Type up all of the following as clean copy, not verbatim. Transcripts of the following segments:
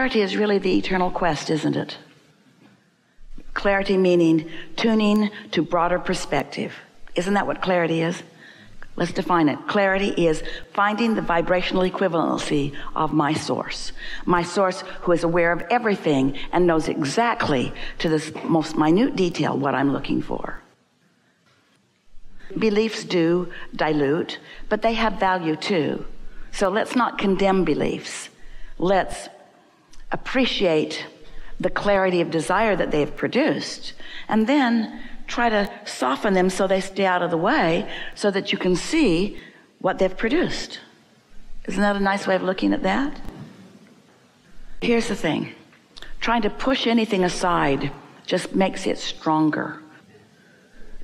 clarity is really the eternal quest, isn't it? Clarity meaning tuning to broader perspective. Isn't that what clarity is? Let's define it. Clarity is finding the vibrational equivalency of my source who is aware of everything and knows exactly to this most minute detail what I'm looking for. Beliefs do dilute, but they have value too. So let's not condemn beliefs. Let's appreciate the clarity of desire that they've produced, and then try to soften them so they stay out of the way so that you can see what they've produced. Isn't that a nice way of looking at that? Here's the thing. Trying to push anything aside just makes it stronger.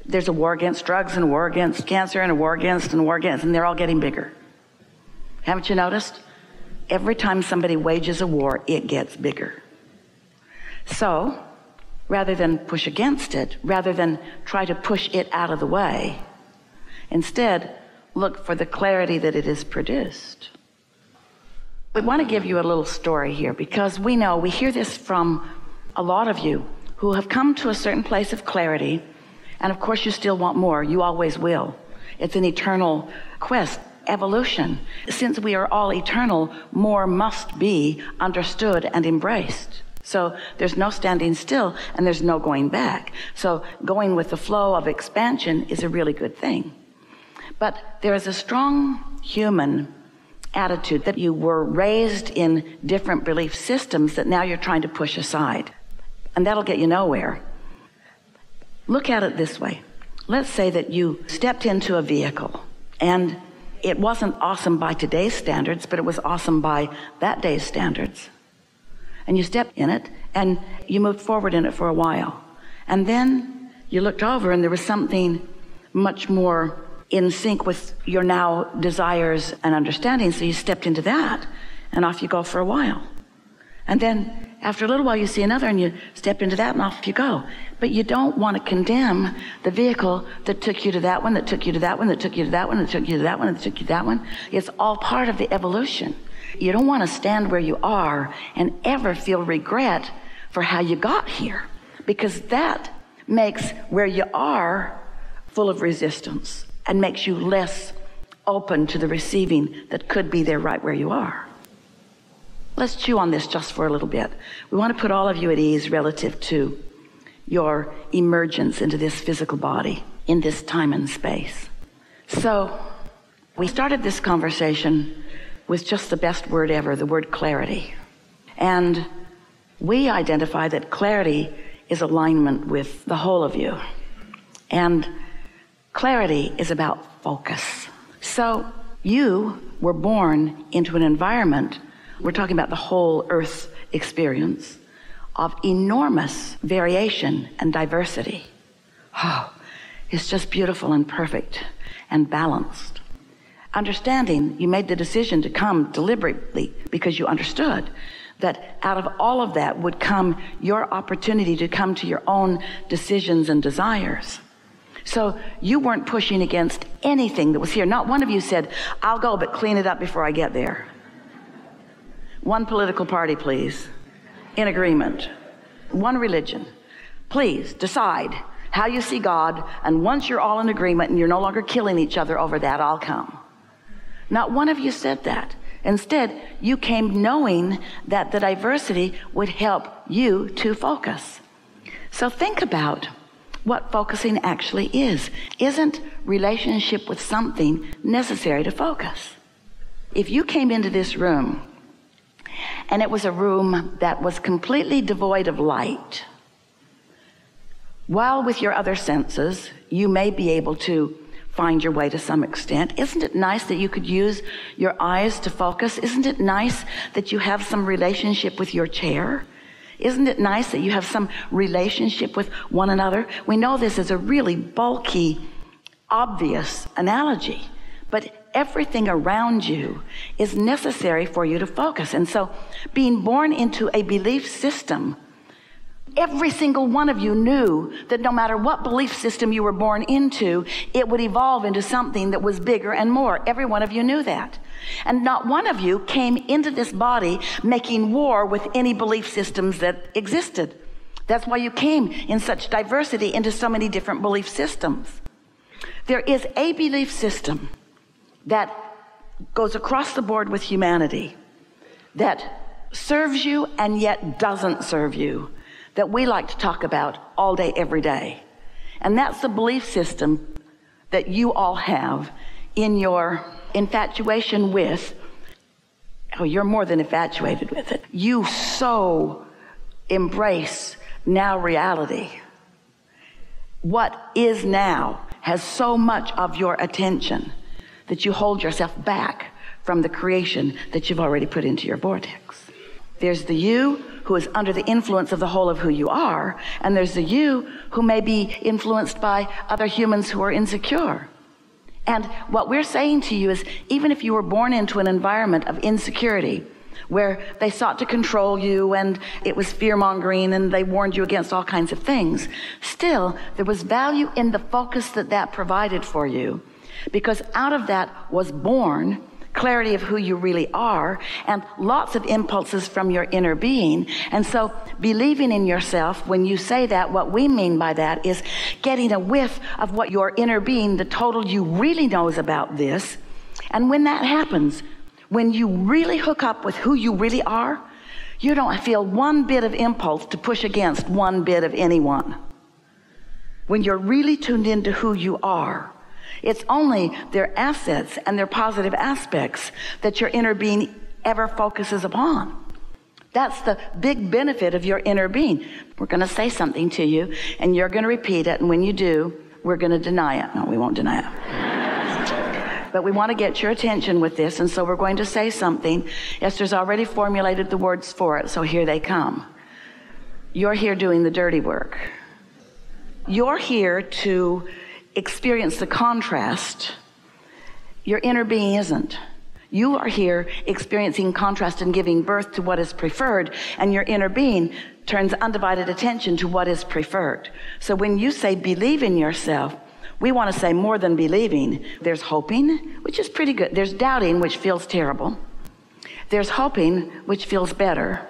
There's a war against drugs and a war against cancer and a war against and a war against, and they're all getting bigger. Haven't you noticed? Every time somebody wages a war, it gets bigger. So, rather than push against it, rather than try to push it out of the way, instead, look for the clarity that it has produced. We want to give you a little story here because we hear this from a lot of you who have come to a certain place of clarity, and of course you still want more. You always will. It's an eternal quest, evolution. Since we are all eternal, more must be understood and embraced. So there's no standing still and there's no going back. So going with the flow of expansion is a really good thing. But there is a strong human attitude that you were raised in different belief systems that now you're trying to push aside. And that'll get you nowhere. Look at it this way. Let's say that you stepped into a vehicle and it wasn't awesome by today's standards, but it was awesome by that day's standards. And you stepped in it and you moved forward in it for a while. And then you looked over and there was something much more in sync with your now desires and understanding. So you stepped into that and off you go for a while. And then after a little while you see another and you step into that and off you go. But you don't want to condemn the vehicle that took you to that one, that took you to that one, that took you to that one, that took you to that one, that took you to that one. It's all part of the evolution. You don't want to stand where you are and ever feel regret for how you got here, because that makes where you are full of resistance and makes you less open to the receiving that could be there right where you are. Let's chew on this just for a little bit. We want to put all of you at ease relative to your emergence into this physical body in this time and space. So we started this conversation with just the best word ever, the word clarity. And we identify that clarity is alignment with the whole of you. And clarity is about focus. So you were born into an environment, we're talking about the whole earth experience, of enormous variation and diversity. Oh, it's just beautiful and perfect and balanced. Understanding, you made the decision to come deliberately because you understood that out of all of that would come your opportunity to come to your own decisions and desires. So you weren't pushing against anything that was here. Not one of you said, I'll go, but clean it up before I get there. One political party, please, in agreement. One religion. Please decide how you see God, and once you're all in agreement and you're no longer killing each other over that, I'll come. Not one of you said that. Instead, you came knowing that the diversity would help you to focus. So think about what focusing actually is. Isn't relationship with something necessary to focus? If you came into this room and it was a room that was completely devoid of light, while with your other senses, you may be able to find your way to some extent. Isn't it nice that you could use your eyes to focus? Isn't it nice that you have some relationship with your chair? Isn't it nice that you have some relationship with one another? We know this is a really bulky, obvious analogy, but everything around you is necessary for you to focus. And so being born into a belief system every single one of you knew that no matter what belief system you were born into, it would evolve into something that was bigger and more. Every one of you knew that. And not one of you came into this body making war with any belief systems that existed. That's why you came in such diversity into so many different belief systems. There is a belief system that goes across the board with humanity that serves you and yet doesn't serve you, that we like to talk about all day, every day. And that's the belief system that you all have in your infatuation with, oh, you're more than infatuated with it. You so embrace now reality. What is now has so much of your attention that you hold yourself back from the creation that you've already put into your vortex. There's the you who is under the influence of the whole of who you are, and there's the you who may be influenced by other humans who are insecure. And what we're saying to you is, even if you were born into an environment of insecurity, where they sought to control you and it was fear-mongering and they warned you against all kinds of things, still, there was value in the focus that provided for you, because out of that was born clarity of who you really are and lots of impulses from your inner being. And so believing in yourself, when you say that, what we mean by that is getting a whiff of what your inner being, the total you, really knows about this. And when that happens, when you really hook up with who you really are, you don't feel one bit of impulse to push against one bit of anyone. When you're really tuned into who you are, it's only their assets and their positive aspects that your inner being ever focuses upon. That's the big benefit of your inner being. We're going to say something to you, and you're going to repeat it, and when you do, we're going to deny it. No, we won't deny it. But we want to get your attention with this, and so we're going to say something. Esther's already formulated the words for it, so here they come. You're here doing the dirty work. You're here to experience the contrast. Your inner being isn't. You are here experiencing contrast and giving birth to what is preferred, and your inner being turns undivided attention to what is preferred. So when you say believe in yourself, we want to say more than believing. There's hoping, which is pretty good. There's doubting, which feels terrible. There's hoping, which feels better.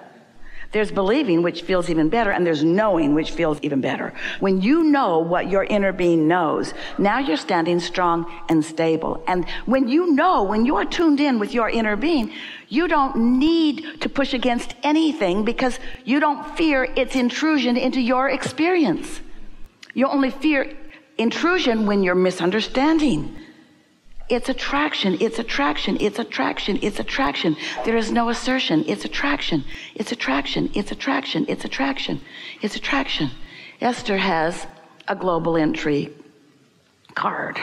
There's believing, which feels even better, and there's knowing, which feels even better. When you know what your inner being knows, now you're standing strong and stable. And when you know, when you're tuned in with your inner being, you don't need to push against anything because you don't fear its intrusion into your experience. You only fear intrusion when you're misunderstanding. It's attraction, it's attraction, it's attraction, it's attraction. There is no assertion. It's attraction, it's attraction, it's attraction, it's attraction, it's attraction. Esther has a global entry card,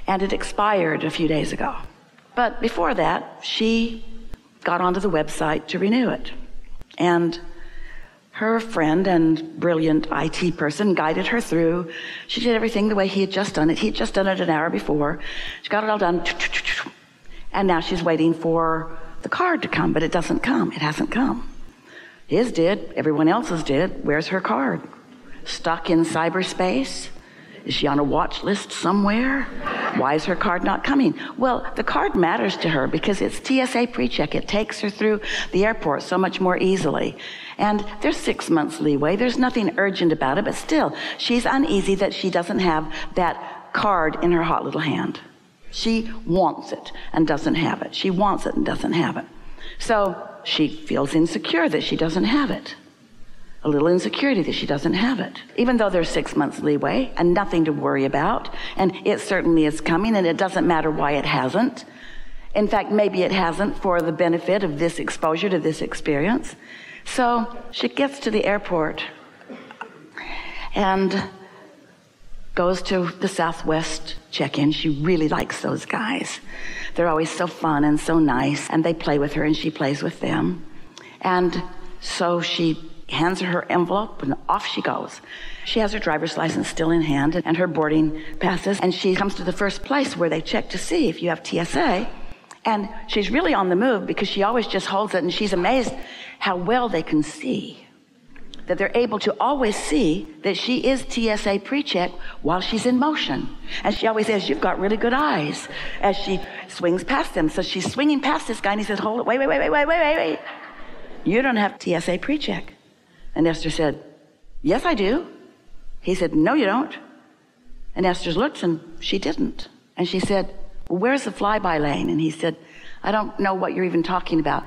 and it expired a few days ago. But before that, she got onto the website to renew it. And her friend and brilliant IT person guided her through. She did everything the way he had just done it. He had just done it an hour before. She got it all done. And now she's waiting for the card to come, but it doesn't come. It hasn't come. His did. Everyone else's did. Where's her card? Stuck in cyberspace? Is she on a watch list somewhere? Why is her card not coming? Well, the card matters to her because it's TSA pre-check. It takes her through the airport so much more easily. And there's 6 months leeway. There's nothing urgent about it, but still, she's uneasy that she doesn't have that card in her hot little hand. She wants it and doesn't have it. She wants it and doesn't have it. So she feels insecure that she doesn't have it. A little insecurity that she doesn't have it, even though there's 6 months leeway and nothing to worry about. And it certainly is coming, and it doesn't matter why it hasn't. In fact, maybe it hasn't for the benefit of this exposure to this experience. So she gets to the airport and goes to the Southwest check-in. She really likes those guys. They're always so fun and so nice, and they play with her and she plays with them. And so she hands her envelope and off she goes. She has her driver's license still in hand and her boarding passes, and she comes to the first place where they check to see if you have TSA. And she's really on the move because she always just holds it, and she's amazed how well they can see. that they're able to always see that she is TSA pre-check while she's in motion. And she always says, you've got really good eyes, as she swings past them. So she's swinging past this guy, and he says, hold it, wait. You don't have TSA pre-check. And Esther said, yes, I do. He said, no, you don't. And Esther looked, and she didn't. And she said, well, where's the flyby lane? And he said, I don't know what you're even talking about.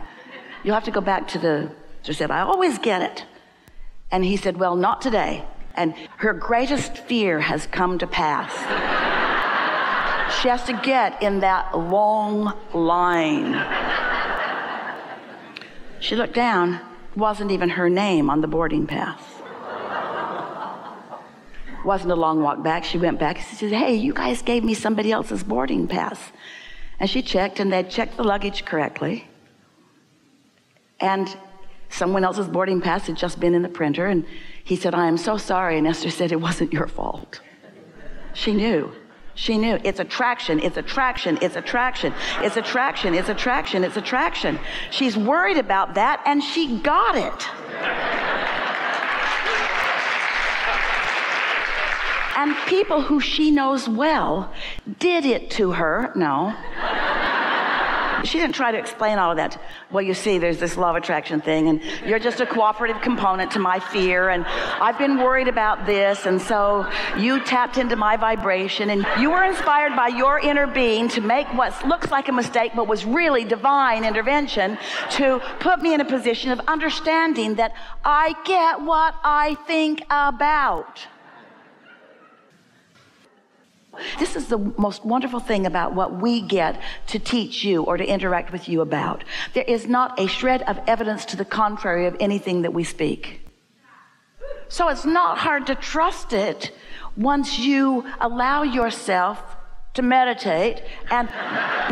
You'll have to go back to the... She said, I always get it. And he said, well, not today. And her greatest fear has come to pass. She has to get in that long line. She looked down. It wasn't even her name on the boarding pass. It wasn't a long walk back. She went back. She said, hey, you guys gave me somebody else's boarding pass. And she checked, and they'd checked the luggage correctly. And someone else's boarding pass had just been in the printer. And he said, I am so sorry. And Esther said, it wasn't your fault. She knew. She knew. It's attraction. It's attraction. It's attraction. It's attraction. It's attraction. It's attraction. She's worried about that, and she got it. And people who she knows well did it to her. No. She didn't try to explain all of that. Well, you see, there's this law of attraction thing, and you're just a cooperative component to my fear, and I've been worried about this, and so you tapped into my vibration, and you were inspired by your inner being to make what looks like a mistake, but was really divine intervention to put me in a position of understanding that I get what I think about. This is the most wonderful thing about what we get to teach you or to interact with you about. There is not a shred of evidence to the contrary of anything that we speak. So it's not hard to trust it once you allow yourself to meditate and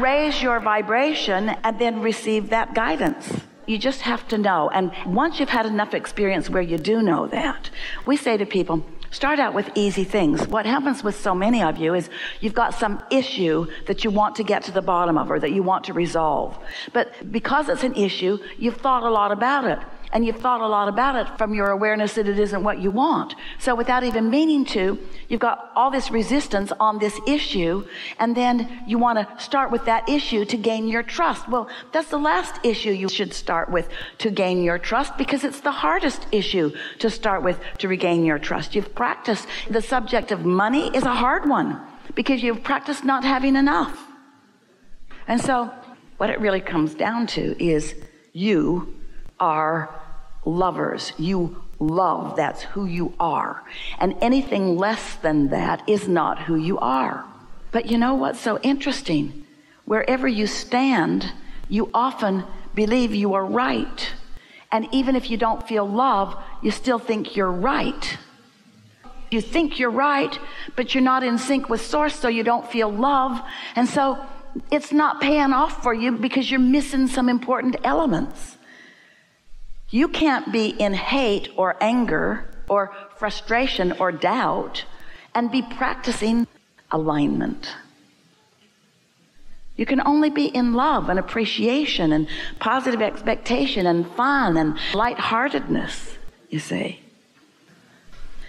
raise your vibration and then receive that guidance. You just have to know. And once you've had enough experience where you do know that, we say to people, start out with easy things. What happens with so many of you is you've got some issue that you want to get to the bottom of or that you want to resolve. But because it's an issue, you've thought a lot about it. And you've thought a lot about it from your awareness that it isn't what you want. So without even meaning to, you've got all this resistance on this issue, and then you want to start with that issue to gain your trust. Well, that's the last issue you should start with to gain your trust, because it's the hardest issue to start with to regain your trust. You've practiced. The subject of money is a hard one because you've practiced not having enough. And so what it really comes down to is you are lovers. You love. That's who you are. And anything less than that is not who you are. But you know what's so interesting? Wherever you stand, you often believe you are right. And even if you don't feel love, you still think you're right. You think you're right, but you're not in sync with Source, so you don't feel love. And so it's not paying off for you because you're missing some important elements. You can't be in hate or anger or frustration or doubt and be practicing alignment. You can only be in love and appreciation and positive expectation and fun and lightheartedness, you see.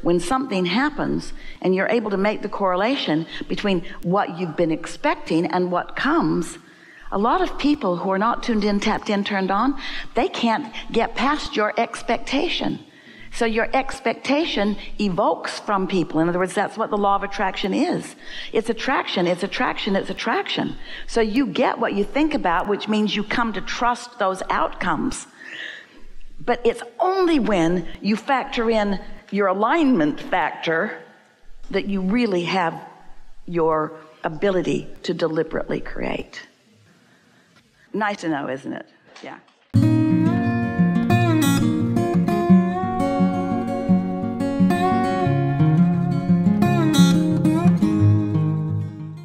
When something happens and you're able to make the correlation between what you've been expecting and what comes, a lot of people who are not tuned in, tapped in, turned on, they can't get past your expectation. So your expectation evokes from people. In other words, that's what the law of attraction is. It's attraction, it's attraction, it's attraction. So you get what you think about, which means you come to trust those outcomes. But it's only when you factor in your alignment factor that you really have your ability to deliberately create. Nice to know, isn't it? Yeah.